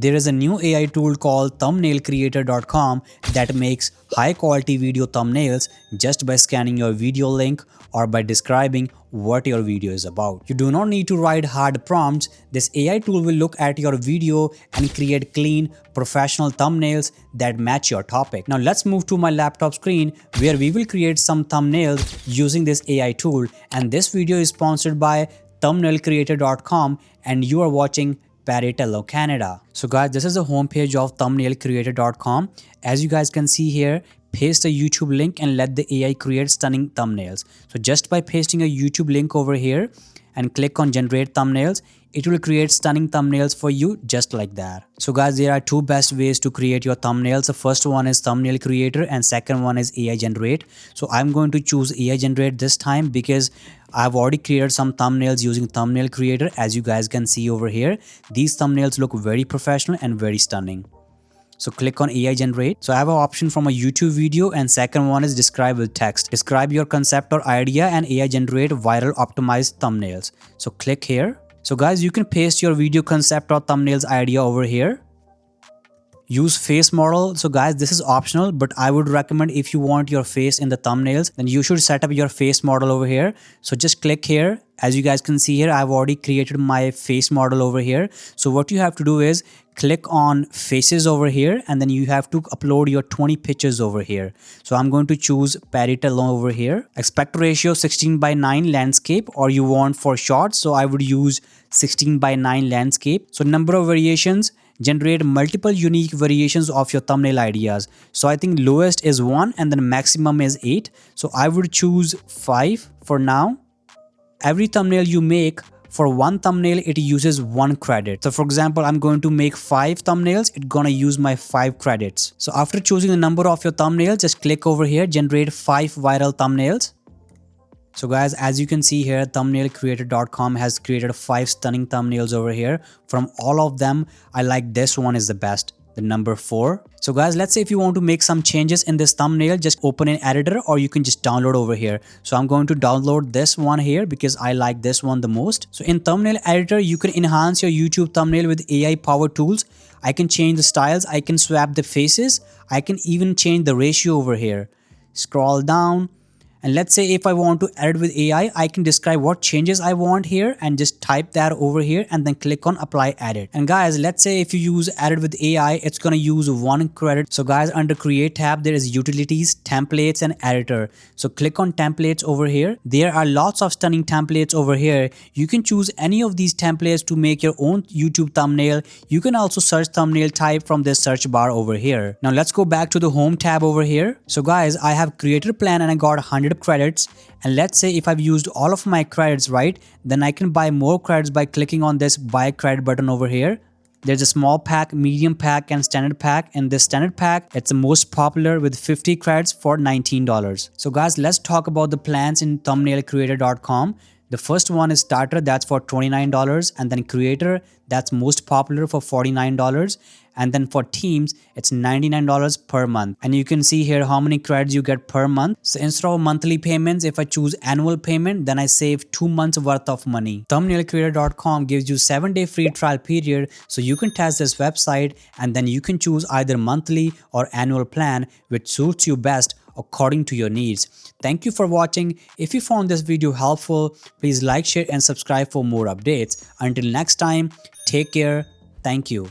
There is a new AI tool called thumbnailcreator.com that makes high quality video thumbnails just by scanning your video link or by describing what your video is about. You do not need to write hard prompts. This AI tool will look at your video and create clean, professional thumbnails that match your topic. Now let's move to my laptop screen where we will create some thumbnails using this AI tool, and this video is sponsored by thumbnailcreator.com and you are watching Paritello Canada. So guys, this is the homepage of thumbnailcreator.com. As you guys can see here, paste a YouTube link and let the AI create stunning thumbnails. So just by pasting a YouTube link over here and click on generate thumbnails, it will create stunning thumbnails for you just like that. So guys, there are two best ways to create your thumbnails. The first one is Thumbnail Creator and second one is AI Generate. So I'm going to choose AI Generate this time because I've already created some thumbnails using Thumbnail Creator. As you guys can see over here, these thumbnails look very professional and very stunning. So click on AI Generate. So I have an option from a YouTube video, and second one is describe with text. Describe your concept or idea and AI Generate viral optimized thumbnails. So click here. So guys, you can paste your video concept or thumbnails idea over here. Use face model. So guys, this is optional, but I would recommend if you want your face in the thumbnails, then you should set up your face model over here. So just click here. As you guys can see here, I've already created my face model over here. So what you have to do is click on faces over here, and then you have to upload your 20 pictures over here. So I'm going to choose Paritello over here. Aspect ratio 16:9 landscape, or you want for shots. So I would use 16:9 landscape. So number of variations, generate multiple unique variations of your thumbnail ideas. So I think lowest is 1 and then maximum is 8. So I would choose 5 for now. Every thumbnail you make, for one thumbnail it uses 1 credit. So for example, I'm going to make 5 thumbnails, it's gonna use my 5 credits. So after choosing the number of your thumbnails, just click over here, generate 5 viral thumbnails. So guys, as you can see here, thumbnailcreator.com has created 5 stunning thumbnails over here. From all of them, I like this one is the best, the number 4. So guys, let's say if you want to make some changes in this thumbnail, just open an editor or you can just download over here. So I'm going to download this one here because I like this one the most. So in thumbnail editor, you can enhance your YouTube thumbnail with AI power tools. I can change the styles, I can swap the faces, I can even change the ratio over here. Scroll down. And let's say if I want to edit with AI, I can describe what changes I want here and just type that over here and then click on apply edit. And guys, let's say if you use edit with AI, it's going to use 1 credit. So guys, under create tab, there is utilities, templates and editor. So click on templates over here. There are lots of stunning templates over here. You can choose any of these templates to make your own YouTube thumbnail. You can also search thumbnail type from this search bar over here. Now let's go back to the home tab over here. So guys, I have created a plan and I got 100 credits, and let's say if I've used all of my credits, right, then I can buy more credits by clicking on this buy credit button over here. There's a small pack, medium pack and standard pack, and this standard pack, it's the most popular with 50 credits for $19. So guys, let's talk about the plans in thumbnailcreator.com. The first one is starter, that's for $29, and then creator, that's most popular for $49, and then for teams it's $99 per month. And you can see here how many credits you get per month. So instead of monthly payments, if I choose annual payment, then I save 2 months worth of money. Thumbnailcreator.com gives you 7-day free trial period, so you can test this website and then you can choose either monthly or annual plan which suits you best according to your needs. Thank you for watching. If you found this video helpful, please like, share and subscribe for more updates. Until next time, take care. Thank you.